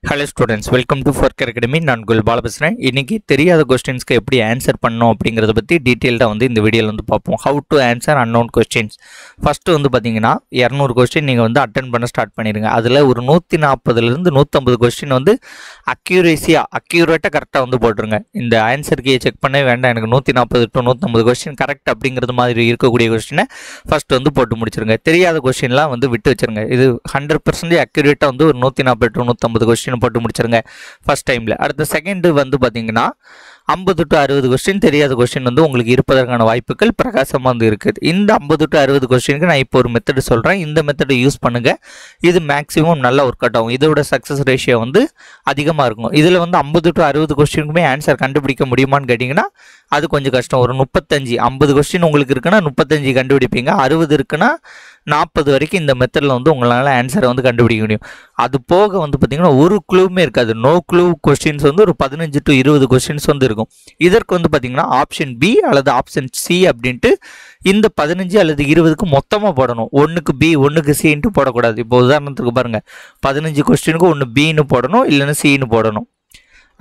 Hello students, welcome to ஃபர்க்கர் academy. நான் குல் பால பேசுகிறேன். இன்றைக்கி தெரியாத கொஸ்டின்ஸ்க்கு எப்படி ஆன்சர் பண்ணணும் அப்படிங்கிறத பற்றி டீட்டெயில்டாக இந்த வீடியோவில் பார்ப்போம். How to answer unknown questions. First பார்த்தீங்கன்னா 200 கொஸ்டின் நீங்கள் அட்டன் பண்ண ஸ்டார்ட் பண்ணிடுங்க. அதில் ஒரு 140லேருந்து 150 கொஸ்டின் அக்யூரேட்டாக கரெக்டாக போட்டுருங்க. இந்த ஆன்சர் கீயை செக் பண்ணவே வேண்டாம், எனக்கு 140 to 150 கொஸ்டின் கரெக்ட் அப்படிங்கிறது மாதிரி இருக்கக்கூடிய கொஸ்டினை ஃபஸ்ட்டு போட்டு முடிச்சிருங்க. தெரியாத கொஸ்டின்லாம் விட்டு வச்சுருங்க. இது 100% அக்யூரேட்டாக ஒரு 140 to 150 கொஸ்டின் போட்டு முடிச்சிருங்க ஃபர்ஸ்ட் டைம்ல. அடுத்த செகண்ட் பாத்தீங்கன்னா 50 to 60 கொஸ்டின் தெரியாத கொஸ்டின் உங்களுக்கு இருப்பதற்கான வாய்ப்புகள் பிரகாசமா இருக்குது. இந்த 50 to 60 கொஸ்டினுக்கு நான் இப்போ ஒரு மெத்தட் சொல்றேன். இந்த மெத்தடை யூஸ் பண்ணுங்க. இது மேக்ஸிமம் நல்லா ஒர்க் அவுட் ஆகும். இதோட சக்சஸ் ரேஷியோ அதிகமா இருக்கும். இதுல 50 to 60 கொஸ்டினுக்குமே ஆன்சர் கண்டுபிடிக்க முடியுமான்னு கேட்டீங்கன்னா அது கொஞ்சம் கஷ்டம். ஒரு 50 கொஸ்டின் உங்களுக்கு இருக்குன்னா 35 கண்டுபிடிப்பீங்க. 60 இருக்குன்னா 40 வரைக்கும் இந்த மெத்தடில் உங்களால் ஆன்சரை கண்டுபிடிக்க முடியும். அது போக பார்த்தீங்கன்னா ஒரு க்ளூவுமே இருக்காது. நோ க்ளூ கொஸ்டின்ஸ் ஒரு 15 to 20 கொஸ்டின்ஸ் இருக்கும். இதற்கு பார்த்தீங்கன்னா ஆப்ஷன் பி அல்லது ஆப்ஷன் சி அப்படின்ட்டு இந்த 15 அல்லது 20க்கு மொத்தமாக போடணும். ஒன்றுக்கு பி ஒன்றுக்கு சின்ட்டு போடக்கூடாது. இப்போ உதாரணத்துக்கு பாருங்கள், 15 கொஸ்டினுக்கு ஒன்று பின்னு போடணும், இல்லைன்னா சின்னு போடணும்.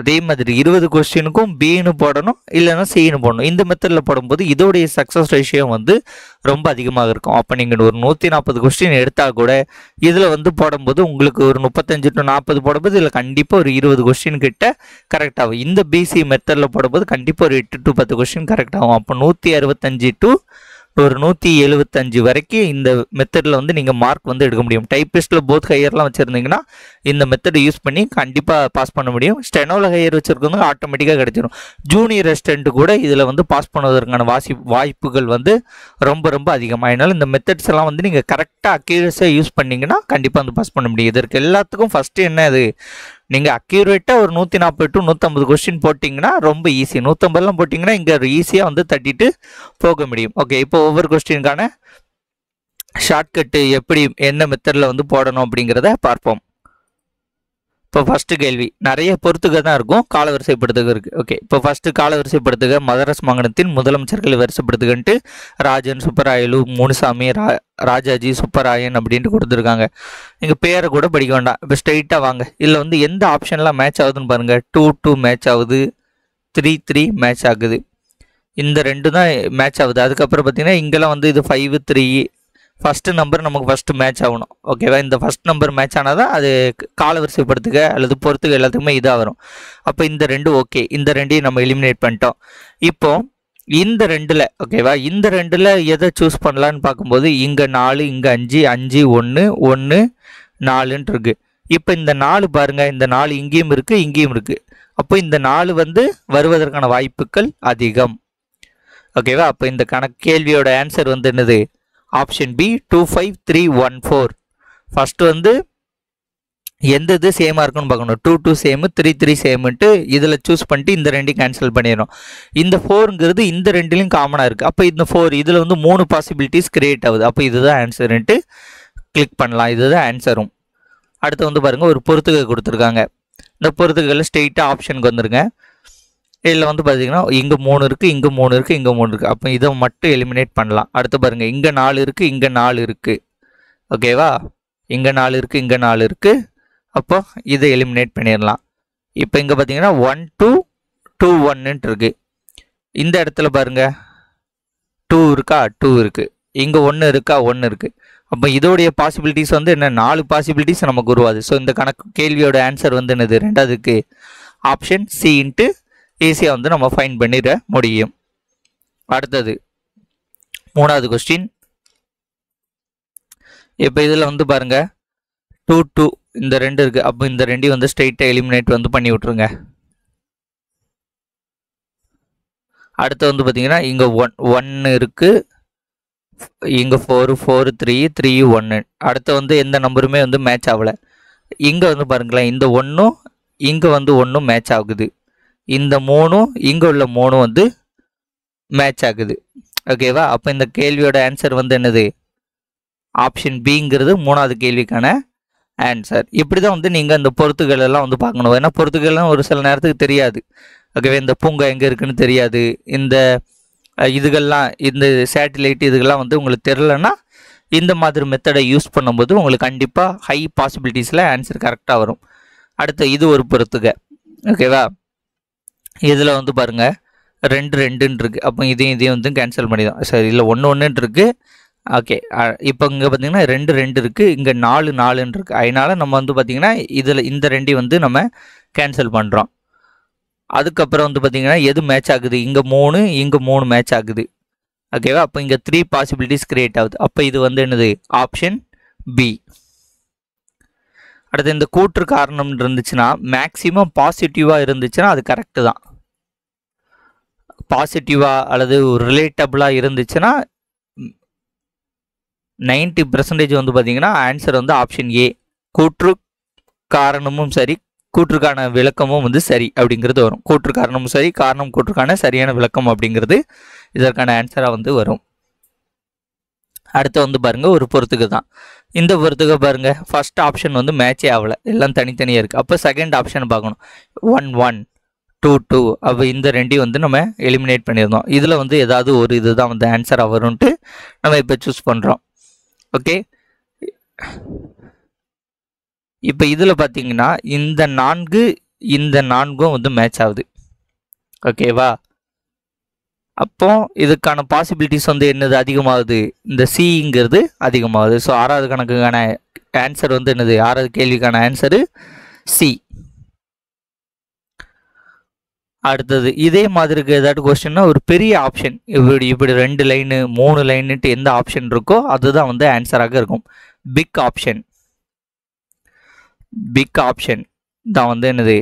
அதே மாதிரி 20 கொஸ்டினுக்கும் பின்னு போடணும், இல்லைன்னா சின்னு போடணும். இந்த மெத்தடில் போடும்போது இதோடைய சக்ஸஸ் ரேஷியோ ரொம்ப அதிகமாக இருக்கும். அப்போ நீங்கள் ஒரு 140 கொஸ்டின் எடுத்தால் கூட இதில் போடும்போது உங்களுக்கு ஒரு 35 to 40 போடும்போது இதில் கண்டிப்பாக ஒரு 20 கொஸ்டின் கிட்ட கரெக்ட் ஆகும். இந்த பிசி மெத்தடில் போடும்போது கண்டிப்பாக ஒரு 8 to 10 கொஸ்டின் கரெக்ட் ஆகும். அப்போ 165 to ஒரு 175 வரைக்கும் இந்த மெத்தடில் நீங்கள் மார்க் எடுக்க முடியும். டைப்பிஸ்ட்டில் போத் ஹையர்லாம் வச்சுருந்தீங்கன்னா இந்த மெத்தடை யூஸ் பண்ணி கண்டிப்பாக பாஸ் பண்ண முடியும். ஸ்டெனோவில் ஹையர் வச்சுருக்கவங்க ஆட்டோமேட்டிக்காக கிடைச்சிடும். ஜூனியர் அசிஸ்டன்ட் கூட இதில் பாஸ் பண்ணுவதற்கான வாய்ப்புகள் ரொம்ப ரொம்ப அதிகமாக. அதனால் இந்த மெத்தட்ஸ் எல்லாம் நீங்கள் கரெக்டாக அக்யூரஸாக யூஸ் பண்ணிங்கன்னா கண்டிப்பாக பாஸ் பண்ண முடியும். இதற்கு எல்லாத்துக்கும் ஃபஸ்ட்டு என்ன, அது நீங்கள் அக்யூரேட்டாக ஒரு 140 to 150 கொஸ்டின் போட்டிங்கன்னா ரொம்ப ஈஸி. 150லாம் போட்டிங்கன்னா இங்கே ஈஸியாக தட்டிட்டு போக முடியும். ஓகே, இப்போ ஒவ்வொரு கொஸ்டினுக்கான ஷார்ட்கட்டு எப்படி என்ன மெத்தடில் போடணும் அப்படிங்கிறத பார்ப்போம். இப்போ ஃபஸ்ட்டு கேள்வி நிறைய பொறுத்துக்க தான் இருக்கும், காலவரிசைப்படுத்துக இருக்குது. ஓகே, இப்போ ஃபஸ்ட்டு காலவரிசைப்படுத்துக. மதராஸ் மாகாணத்தின் முதலமைச்சர்களை வரிசைப்படுத்துகன்ட்டு ராஜன், சுப்பராயலு, முனுசாமி, ராஜாஜி, சுப்பராயன் அப்படின்ட்டு கொடுத்துருக்காங்க. நீங்கள் பேரை கூட படிக்க வேண்டாம். இப்போ ஸ்ட்ரெயிட்டாக வாங்க. இதில் எந்த ஆப்ஷன்லாம் மேட்ச் ஆகுதுன்னு பாருங்கள். 2 மேட்ச் ஆகுது, 3 மேட்ச் ஆகுது. இந்த 2 தான் மேட்ச் ஆகுது. அதுக்கப்புறம் பார்த்தீங்கன்னா இங்கெல்லாம் இது 5 3 ஃபஸ்ட்டு நம்பர் நமக்கு ஃபஸ்ட்டு மேட்ச் ஆகணும். ஓகேவா? இந்த ஃபஸ்ட் நம்பர் மேட்ச் ஆனால் தான் அது காலவரிசைப்படுத்துக அல்லது பொறுத்துக எல்லாத்துக்குமே இதாக வரும். அப்போ இந்த 2 ஓகே, இந்த 2ஐயும் நம்ம எலிமினேட் பண்ணிட்டோம். இப்போ இந்த 2ல் ஓகேவா, இந்த 2ல் எதை சூஸ் பண்ணலான்னு பார்க்கும்போது இங்கே 4, இங்கே 5, 5 1 1 4ன்ட்டு இருக்குது. இப்போ இந்த 4 பாருங்கள், இந்த 4 இங்கேயும் இருக்குது இங்கேயும் இருக்குது. அப்போ இந்த 4 வருவதற்கான வாய்ப்புகள் அதிகம். ஓகேவா? அப்போ இந்த கேள்வியோட ஆன்சர் என்னது? Option B 25314. ஃபஸ்ட்டு எந்த இது சேமாக இருக்குன்னு பார்க்கணும். 2 சேமு, 3 சேமுன்ட்டு இதில் சூஸ் பண்ணிட்டு இந்த 2ஐயும் கேன்சல் பண்ணிடணும். இந்த 4ங்கிறது இந்த 2லையும் காமனாக இருக்குது. அப்போ இந்த 4 இதில் 3 பாசிபிலிட்டிஸ் கிரியேட் ஆகுது. அப்போ இதுதான் ஆன்சருன்ட்டு கிளிக் பண்ணலாம். இதுதான் ஆன்சரும். அடுத்து பாருங்கள், ஒரு பொறுத்துகை கொடுத்துருக்காங்க. இந்த பொறுத்துகையில் ஸ்ட்ரெயிட்டாக ஆப்ஷனுக்கு வந்துருங்க. இதில் பார்த்தீங்கன்னா இங்கே 3 இருக்குது, இங்கே 3 இருக்குது, இங்கே 3 இருக்குது. அப்போ இதை மட்டும் எலிமினேட் பண்ணலாம். அடுத்து பாருங்கள், இங்கே 4 இருக்குது, இங்கே 4 இருக்குது. ஓகேவா? இங்கே 4 இருக்குது, இங்கே 4 இருக்குது. அப்போ இதை எலிமினேட் பண்ணிடலாம். இப்போ இங்கே பார்த்தீங்கன்னா 1 2 2 1ன்ட்டு இருக்குது. இந்த இடத்துல பாருங்கள் 2 இருக்கா, 2 இருக்குது. இங்கே 1 இருக்கா, 1 இருக்குது. அப்போ இதோடைய பாசிபிலிட்டிஸ் என்ன, 4 பாசிபிலிட்டிஸ் நமக்கு உருவாது. ஸோ இந்த கேள்வியோட ஆன்சர் என்னது? ரெண்டாவதுக்கு ஆப்ஷன் சின்ட்டு ஈஸியாக நம்ம ஃபைன் பண்ணிட முடியும். அடுத்தது 3வது கொஸ்டின். இப்போ இதில் பாருங்கள் 2 2 இந்த 2 இருக்குது. அப்போ இந்த 2ஐயும் ஸ்ட்ரெயிட்டாக எலிமினேட் பண்ணி விட்ருங்க. அடுத்து பார்த்தீங்கன்னா இங்கே 1 இருக்குது, இங்கே 4 4 3 3 1. அடுத்து எந்த நம்பருமே மேட்ச் ஆகலை. இங்கே பாருங்களேன், இந்த 1ம் இங்கே 1ம் மேட்ச் ஆகுது. இந்த 3ம் இங்கே உள்ள 3 மேட்ச் ஆகுது. ஓகேவா? அப்போ இந்த கேள்வியோட ஆன்சர் என்னது? ஆப்ஷன் பிங்கிறது 3வது கேள்விக்கான ஆன்சர். இப்படி தான் நீங்கள் அந்த பொறுத்துகள் எல்லாம் பார்க்கணும். ஏன்னா பொறுத்துகள்லாம் ஒரு சில நேரத்துக்கு தெரியாது. ஓகேவா? இந்த பூங்கா எங்கே இருக்குன்னு தெரியாது. இந்த இதுகள்லாம் இந்த சேட்டிலைட் இதுகள்லாம் உங்களுக்கு தெரிலன்னா இந்த மாதிரி மெத்தடை யூஸ் பண்ணும்போது உங்களுக்கு கண்டிப்பாக ஹை பாசிபிலிட்டிஸில் ஆன்சர் கரெக்டாக வரும். அடுத்து இது ஒரு பொறுத்துக. ஓகேவா, இதில் வந்து பாருங்கள் 2 2ன்னு இருக்குது. அப்போ இதையும் வந்து கேன்சல் பண்ணிடும். சரி, இல்லை 1 1ன்னு இருக்குது. ஓகே, இப்போ இங்கே பார்த்தீங்கன்னா 2 2 இருக்குது, இங்கே 4 4ன்னு இருக்குது. அதனால் நம்ம வந்து பார்த்திங்கன்னா இதில் இந்த 2 வந்து நம்ம கேன்சல் பண்ணுறோம். அதுக்கப்புறம் வந்து பார்த்திங்கன்னா எது மேட்ச் ஆகுது, இங்கே 3 இங்கே 3 மேட்ச் ஆகுது. ஓகேவா, அப்போ இங்கே 3 பாசிபிலிட்டிஸ் கிரியேட் ஆகுது. அப்போ இது வந்து என்னது, ஆப்ஷன் பி. அடுத்து இந்த கூற்று காரணம் இருந்துச்சுன்னா மேக்ஸிமம் பாசிட்டிவாக இருந்துச்சுன்னா அது கரெக்டு தான். பாசிட்டிவாக அல்லது ரிலேட்டபிளாக இருந்துச்சுன்னா 90% வந்து பார்த்தீங்கன்னா ஆன்சர் வந்து ஆப்ஷன் ஏ, கூற்று காரணமும் சரி கூற்றுக்கான விளக்கமும் வந்து சரி அப்படிங்கிறது வரும். கூற்று காரணமும் சரி, காரணம் கூற்றுக்கான சரியான விளக்கம் அப்படிங்கிறது இதற்கான ஆன்சராக வந்து வரும். அடுத்து வந்து பாருங்கள் ஒரு பொறுத்துக்கு தான். இந்த பொறுத்துக்கு பாருங்கள் ஃபர்ஸ்ட் ஆப்ஷன் வந்து மேட்சே ஆகலை, எல்லாம் தனித்தனியாக இருக்குது. அப்போ செகண்ட் ஆப்ஷன் பார்க்கணும். 1 1 2 2. அப்போ இந்த 2 வந்து நம்ம எலிமினேட் பண்ணியிருந்தோம். இதில் வந்து ஏதாவது ஒரு இதுதான் வந்து ஆன்சராக வரும்ன்ட்டு நம்ம இப்போ சூஸ் பண்ணுறோம். ஓகே, இப்போ இதில் பார்த்தீங்கன்னா இந்த 4 வந்து மேட்ச் ஆகுது. ஓகேவா, அப்போ இதுக்கான பாசிபிலிட்டிஸ் வந்து என்னது அதிகமாகுது, இந்த சிங்கிறது அதிகமாகுது. ஸோ 6வது கணக்குக்கான ஆன்சர் வந்து என்னது, 6வது கேள்விக்கான ஆன்சரு சி. அடுத்தது இதே மாதிரி ஏதாட்டு கொஸ்டின்னா ஒரு பெரிய ஆப்ஷன் இப்படி 2 லைனு 3 லைனுட்டு எந்த ஆப்ஷன் இருக்கோ அதுதான் வந்து ஆன்சராக இருக்கும். பிக் ஆப்ஷன் தான் வந்து என்னது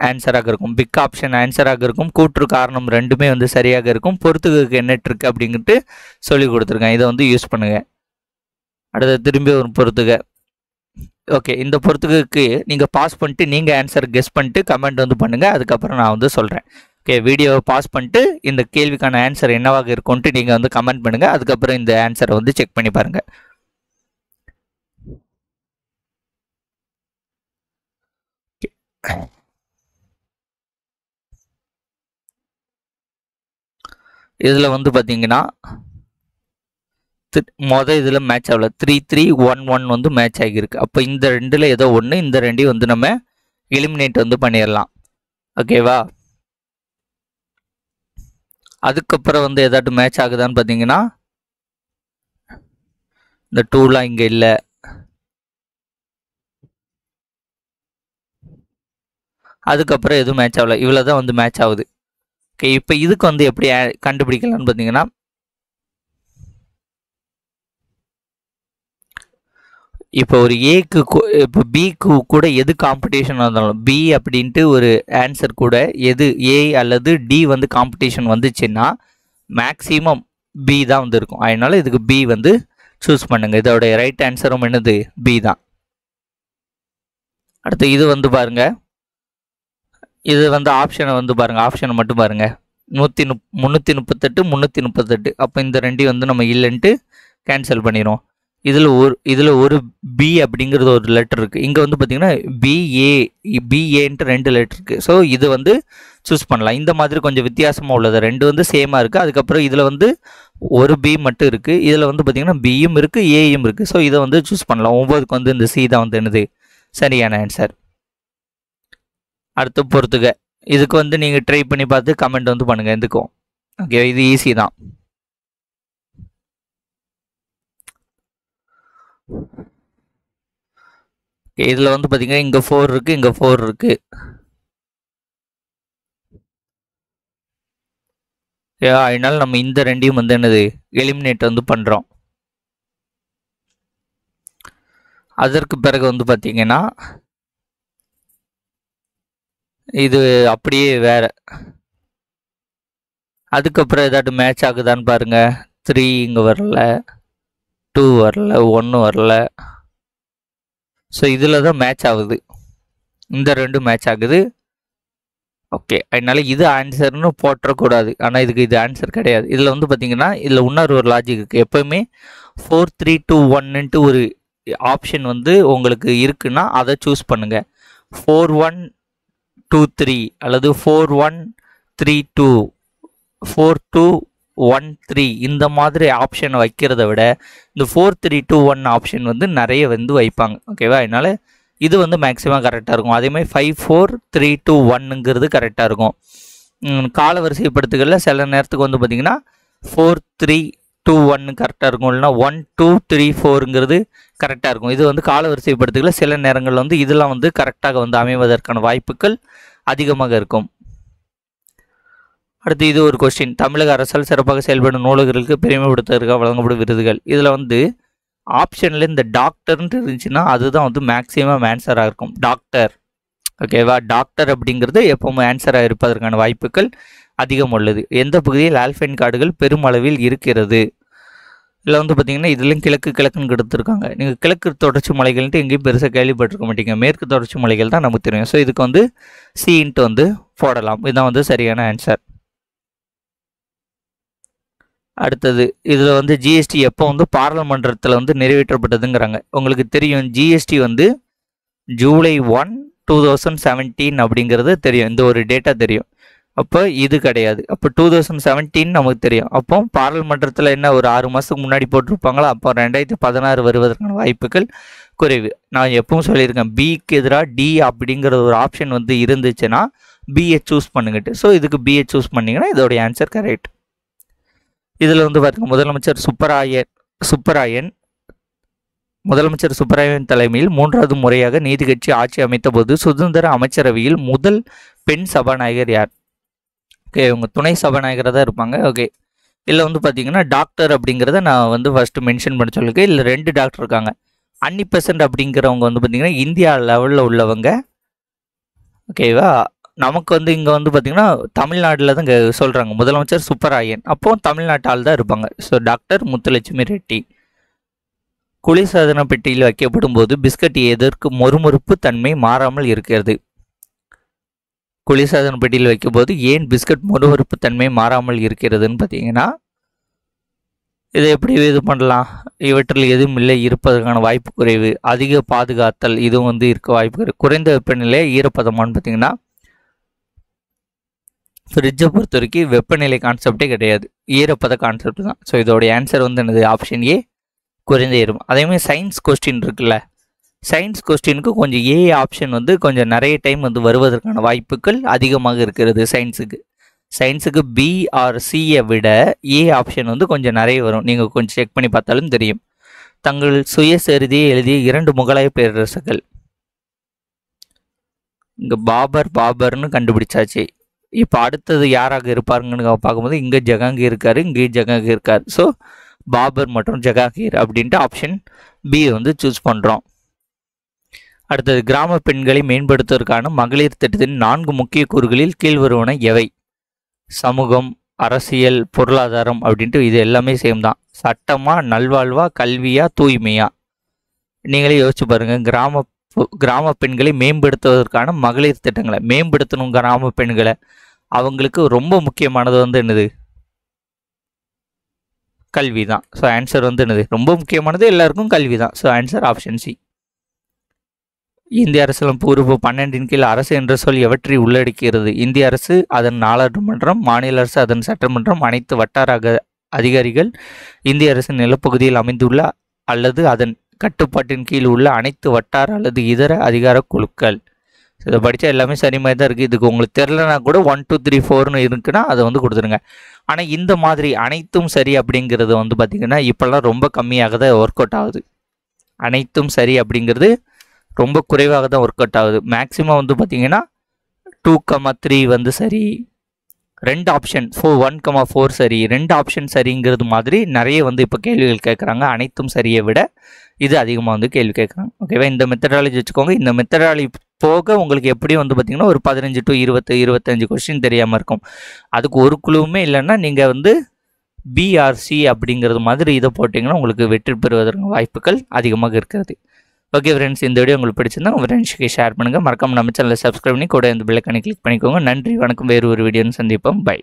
ஆன்சராக இருக்கும். பிக் ஆப்ஷன் ஆன்சராக இருக்கும். கூற்று காரணம் ரெண்டுமே வந்து சரியாக இருக்கும். பொறுத்துக்கு என்ன ட்ரிக் அப்படின்ட்டு சொல்லி கொடுத்துருக்கேன், இதை வந்து யூஸ் பண்ணுங்க. அடுத்து திரும்பி ஒரு பொறுத்துக. ஓகே, இந்த பொறுத்துக்கு நீங்கள் பாஸ் பண்ணிட்டு நீங்கள் ஆன்சர் கெஸ் பண்ணிட்டு கமெண்ட் வந்து பண்ணுங்கள், அதுக்கப்புறம் நான் வந்து சொல்கிறேன். ஓகே, வீடியோவை பாஸ் பண்ணிட்டு இந்த கேள்விக்கான ஆன்சர் என்னவாக இருக்கும்ன்ட்டு நீங்கள் வந்து கமெண்ட் பண்ணுங்கள், அதுக்கப்புறம் இந்த ஆன்சரை வந்து செக் பண்ணி பாருங்கள். இதில் வந்து பார்த்தீங்கன்னா இதில் மேட்ச் ஆகல, 3 3 1 1 வந்து மேட்ச் ஆகியிருக்கு. அப்போ இந்த 2ல் ஏதோ ஒன்று, இந்த 2 வந்து நம்ம எலிமினேட் வந்து பண்ணிடலாம். ஓகேவா, அதுக்கப்புறம் வந்து ஏதாட்டும் மேட்ச் ஆகுதான்னு பார்த்தீங்கன்னா இந்த 2லாம் இங்கே இல்லை. அதுக்கப்புறம் எதுவும் மேட்ச் ஆகல, இவ்வளோ தான் வந்து மேட்ச் ஆகுது. ஓகே, இப்போ இதுக்கு வந்து எப்படி கண்டுபிடிக்கலாம்னு பார்த்தீங்கன்னா இப்போ ஒரு ஏக்கு இப்போ பிக்கு கூட எது காம்படிஷன் இருந்தாலும் பி அப்படின்ட்டு ஒரு ஆன்சர் கூட எது ஏ அல்லது டி வந்து காம்படிஷன் வந்துச்சுன்னா மேக்ஸிமம் பி தான் வந்து இருக்கும். அதனால இதுக்கு பி வந்து சூஸ் பண்ணுங்க. இதோட ரைட் ஆன்சரும் என்னது, பி தான். அடுத்து இது வந்து பாருங்க, இது வந்து ஆப்ஷனை வந்து பாருங்க, ஆப்ஷனை மட்டும் பாருங்க. 338 338. அப்போ இந்த 2 வந்து நம்ம இல்லைன்ட்டு கேன்சல் பண்ணிடுவோம். இதில் ஒரு பி அப்படிங்கிறது ஒரு லெட்டர் இருக்குது. இங்கே வந்து பார்த்தீங்கன்னா பிஏன்ட்டு 2 லெட்டர் இருக்குது. ஸோ இது வந்து சூஸ் பண்ணலாம். இந்த மாதிரி கொஞ்சம் வித்தியாசமாக உள்ளது, 2 வந்து சேமாக இருக்குது. அதுக்கப்புறம் இதில் வந்து ஒரு பி மட்டும் இருக்குது. இதில் வந்து பார்த்தீங்கன்னா பியும் இருக்குது ஏயும் இருக்குது. ஸோ இதை வந்து சூஸ் பண்ணலாம். 9க்கு வந்து இந்த சி தான் வந்து என்னது சரியான ஆன்சர். அடுத்து பொறுத்துக. இதுக்கு வந்து நீங்கள் ட்ரை பண்ணி பார்த்து கமெண்ட் வந்து பண்ணுங்கள் எதுக்கும். ஓகே, இது ஈஸி தான். இதில் வந்து பார்த்தீங்கன்னா இங்கே 4 இருக்குது, இங்கே 4 இருக்குது. அதனால நம்ம இந்த 2ஐயும் வந்து என்னது எலிமினேட் வந்து பண்ணுறோம். அதற்கு பிறகு வந்து பார்த்தீங்கன்னா இது அப்படியே வேற. அதுக்கப்புறம் ஏதாட்டும் மேட்ச் ஆகுதான்னு பாருங்க. 3 இங்கே வரல, 2 வரல, 1 வரல. ஸோ இதில் தான் மேட்ச் ஆகுது, இந்த 2 மேட்ச் ஆகுது. ஓகே, அதனால இது ஆன்சர்னு போட்டுறக்கூடாது. ஆனால் இதுக்கு இது ஆன்சர் கிடையாது. இதில் வந்து பார்த்தீங்கன்னா இதில் இன்னொரு ஒரு லாஜிக் இருக்குது. எப்போயுமே 4 3 2 1ன்ட்டு ஒரு ஆப்ஷன் வந்து உங்களுக்கு இருக்குன்னா அதை சூஸ் பண்ணுங்கள். 4 1 2 3 அல்லது 4 1 3 2 4 2 1 3 இந்த மாதிரி ஆப்ஷனை வைக்கிறத விட இந்த 4 3 2 1 ஆப்ஷன் வந்து நிறைய வந்து வைப்பாங்க. ஓகேவா, அதனால இது வந்து மேக்ஸிமம் கரெக்டாக இருக்கும். அதேமாதிரி 5 4 3 2 1ங்கிறது கரெக்டாக இருக்கும். கால வரிசைப்படுத்துகளில் சில நேரத்துக்கு வந்து பார்த்திங்கன்னா 4 3 2 1 கரெக்டாக இருக்கும், இல்லைனா 1 2 3 4ங்கிறது கரெக்டாக இருக்கும். இது வந்து கால வரிசைப்படுத்துகளில் சில நேரங்களில் வந்து இதெல்லாம் வந்து கரெக்டாக வந்து அமைவதற்கான வாய்ப்புகள் அதிகமாக இருக்கும். அடுத்து இது ஒரு கொஸ்டின். தமிழக அரசால் சிறப்பாக செயல்படும் நூலகர்களுக்கு பெருமைப்படுத்துவதற்காக வழங்கப்படும் விருதுகள். இதில் வந்து ஆப்ஷனில் இந்த டாக்டர்ன்ட்டு இருந்துச்சுன்னா அதுதான் வந்து மேக்ஸிமம் ஆன்சராக இருக்கும். டாக்டர், ஓகேவா? டாக்டர் அப்படிங்கிறது எப்பவும் ஆன்சராக இருப்பதற்கான வாய்ப்புகள் அதிகம் உள்ளது. எந்த பகுதியில் ஆல்பைன் காடுகள் பெருமளவில் இருக்கிறது? இதில் வந்து பார்த்திங்கன்னா இதுலேயும் கிழக்குன்னு கொடுத்துருக்காங்க. நீங்கள் கிழக்கு தொடர்ச்சி மலைகள்ன்ட்டு எங்கேயும் பெருசாக கேள்விப்பட்டிருக்க மாட்டீங்க. மேற்கு தொடர்ச்சி மலைகள் தான் நமக்கு தெரியும். ஸோ இதுக்கு வந்து சின்ட்டு வந்து போடலாம். இதுதான் வந்து சரியான ஆன்சர். அடுத்தது இதில் வந்து ஜிஎஸ்டி எப்போ வந்து பாராளுமன்றத்தில் வந்து நிறைவேற்றப்பட்டதுங்கிறாங்க. உங்களுக்கு தெரியும் ஜிஎஸ்டி வந்து ஜூலை 1 2017 அப்படிங்கிறது தெரியும். இந்த ஒரு டேட்டா தெரியும். அப்போ இது கிடையாது. அப்போ 2017 நமக்கு தெரியும். அப்போ பாராளுமன்றத்தில் என்ன ஒரு 6 மாதத்துக்கு முன்னாடி போட்டிருப்பாங்களா? அப்போ 2016 வருவதற்கான வாய்ப்புகள் குறைவு. நான் எப்பவும் சொல்லியிருக்கேன், பிக்கு எதிராக டி அப்படிங்கிற ஒரு ஆப்ஷன் வந்து இருந்துச்சுன்னா பிஏ சூஸ் பண்ணுங்கட்டு. ஸோ இதுக்கு பிஏ சூஸ் பண்ணிங்கன்னா இதோடைய ஆன்சர் கரெக்ட். இதில் வந்து பாருங்க, முதலமைச்சர் சுப்பராயன் தலைமையில் 3வது முறையாக நீதி கட்சி ஆட்சி அமைத்த போது சுதந்திர அமைச்சரவையில் முதல் பெண் சபாநாயகர் யார்? ஓகே, இவங்க துணை சபாநாயகராக தான் இருப்பாங்க. ஓகே, இதில் வந்து பார்த்தீங்கன்னா டாக்டர் அப்படிங்கிறத நான் வந்து ஃபஸ்ட்டு மென்ஷன் பண்ண சொல்லியிருக்கேன். இல்லை 2 டாக்டர் இருக்காங்க. அன்னி பெசன்ட் அப்படிங்கிறவங்க வந்து பார்த்திங்கன்னா இந்தியா லெவலில் உள்ளவங்க, ஓகேவா? நமக்கு வந்து இங்கே வந்து பார்த்திங்கன்னா தமிழ்நாட்டில் தான் இங்கே சொல்கிறாங்க. முதலமைச்சர் சுப்பராயன், அப்போது தமிழ்நாட்டால் தான் இருப்பாங்க. So doctor Muthulakshmi Reddy. குளிர்சாதன பெட்டியில் வைக்கப்படும் போது பிஸ்கட் எதற்கு மொறுமொறுப்பு தன்மை மாறாமல் இருக்கிறது? குளிர்சாதன பெட்டியில் வைக்கும்போது ஏன் பிஸ்கட் மொறுமொறுப்பு தன்மை மாறாமல் இருக்கிறதுன்னு பார்த்தீங்கன்னா, இதை எப்படி இது பண்ணலாம்? இவற்றில் எதுவும் இல்லை, இருப்பதற்கான வாய்ப்பு குறைவு. அதிக பாதுகாத்தல், இதுவும் வந்து இருக்க வாய்ப்பு குறைவு. குறைந்த வெப்பநிலை, ஈரப்பதமானு பார்த்தீங்கன்னா ஃப்ரிட்ஜை பொறுத்த வரைக்கும் வெப்பநிலை கான்செப்டே கிடையாது, ஈரப்பத கான்செப்ட் தான். ஸோ இதோடைய ஆன்சர் வந்து என்னது? ஆப்ஷன் ஏ, குறைந்த ஈரம். அதேமாதிரி சயின்ஸ் கொஸ்டின் இருக்குல்ல, சயின்ஸ் கொஸ்டினுக்கு கொஞ்சம் ஏ ஆப்ஷன் வந்து கொஞ்சம் நிறைய டைம் வந்து வருவதற்கான வாய்ப்புகள் அதிகமாக இருக்கிறது. சயின்ஸுக்கு பி ஆர் சியை விட ஏ ஆப்ஷன் வந்து கொஞ்சம் நிறைய வரும். நீங்கள் கொஞ்சம் செக் பண்ணி பார்த்தாலும் தெரியும். தங்கள் சுயசரிதையை எழுதிய 2 முகலாய பேரரசுகள். இங்கே பாபர்னு கண்டுபிடிச்சாச்சு. இப்போ அடுத்தது யாராக இருப்பாருங்கன்னு பார்க்கும்போது இங்கே ஜஹாங்கீர் இருக்கார், இங்கே ஜஹாங்கீர் இருக்கார். ஸோ பாபர் மற்றும் ஜஹாங்கீர் அப்படின்ட்டு ஆப்ஷன் பி வந்து சூஸ் பண்ணுறோம். அடுத்தது, கிராம பெண்களை மேம்படுத்துவதற்கான மகளிர் திட்டத்தின் 4 முக்கிய கூறுகளில் கீழ்வருவன எவை? சமூகம், அரசியல், பொருளாதாரம் அப்படின்ட்டு இது எல்லாமே சேம் தான். சட்டமா, நல்வாழ்வா, கல்வியா, தூய்மையா? நீங்களே யோசிச்சு பாருங்கள். கிராம பெண்களை மேம்படுத்துவதற்கான மகளிர் திட்டங்களை மேம்படுத்தணும். கிராம பெண்களை அவங்களுக்கு ரொம்ப முக்கியமானது வந்து என்னது? கல்வி தான். ஸோ ஆன்சர் வந்து என்னது? ரொம்ப முக்கியமானது எல்லாருக்கும் கல்வி தான். So answer option C. இந்திய அரசியலமைப்பு உறுப்பு 12 கீழ் அரசு என்ற சொல் எவற்றை உள்ளடக்கிறது? இந்திய அரசு, அதன் நாடாளுமன்றம், மாநில அரசு, அதன் சட்டமன்றம், அனைத்து வட்டார அதிகாரிகள், இந்திய அரசின் நிலப்பகுதியில் அமைந்துள்ள அல்லது அதன் கட்டுப்பாட்டின் கீழ் உள்ள அனைத்து வட்டார அல்லது இதர அதிகார குழுக்கள். இதை படித்தா எல்லாமே சரி மாதிரி தான் இருக்குது. இதுக்கு உங்களுக்கு தெரிலனா கூட 1 2 3 4ன்னு இருக்குன்னா அதை வந்து கொடுத்துருங்க. ஆனால் இந்த மாதிரி அனைத்தும் சரி அப்படிங்கிறது வந்து பார்த்திங்கன்னா இப்போல்லாம் ரொம்ப கம்மியாக தான் ஒர்க் அவுட் ஆகுது. அனைத்தும் சரி அப்படிங்கிறது ரொம்ப குறைவாக தான் ஒர்க் அவுட் ஆகுது. மேக்ஸிமம் வந்து பார்த்திங்கன்னா 2,3 வந்து சரி, 2 ஆப்ஷன் 1,4 சரி, 2 ஆப்ஷன் சரிங்கிறது மாதிரி நிறைய வந்து இப்போ கேள்விகள் கேட்குறாங்க. அனைத்தும் சரியை விட இது அதிகமாக வந்து கேள்வி கேட்குறாங்க. ஓகேவா? இந்த மெத்தடாலஜி வச்சுக்கோங்க. இந்த மெத்தடாலஜி போக உங்களுக்கு எப்படி வந்து பார்த்திங்கன்னா ஒரு 15 to 20 25 கொஸ்டின் தெரியாமல் இருக்கும். அதுக்கு ஒரு குழுவுமே இல்லைன்னா நீங்கள் வந்து பிஆர்சி அப்படிங்கிறது மாதிரி இதை போட்டிங்கன்னா உங்களுக்கு வெற்றி பெறுவதற்கான வாய்ப்புகள் அதிகமாக இருக்கிறது. ஓகே ஃப்ரெண்ட்ஸ், இந்த வீடியோ உங்களுக்கு பிடிச்சிருந்தா உங்கள் ஃப்ரெண்ட்ஸுக்கு ஷேர் பண்ணுங்கள். மறக்காம நம்ம சேனலை சப்ஸ்கிரைப் பண்ணி கூட இந்த பெல் ஐகானை கிளிக் பண்ணிக்கோங்க. நன்றி, வணக்கம். வேறு ஒரு வீடியோன்னு சந்திப்போம். பை.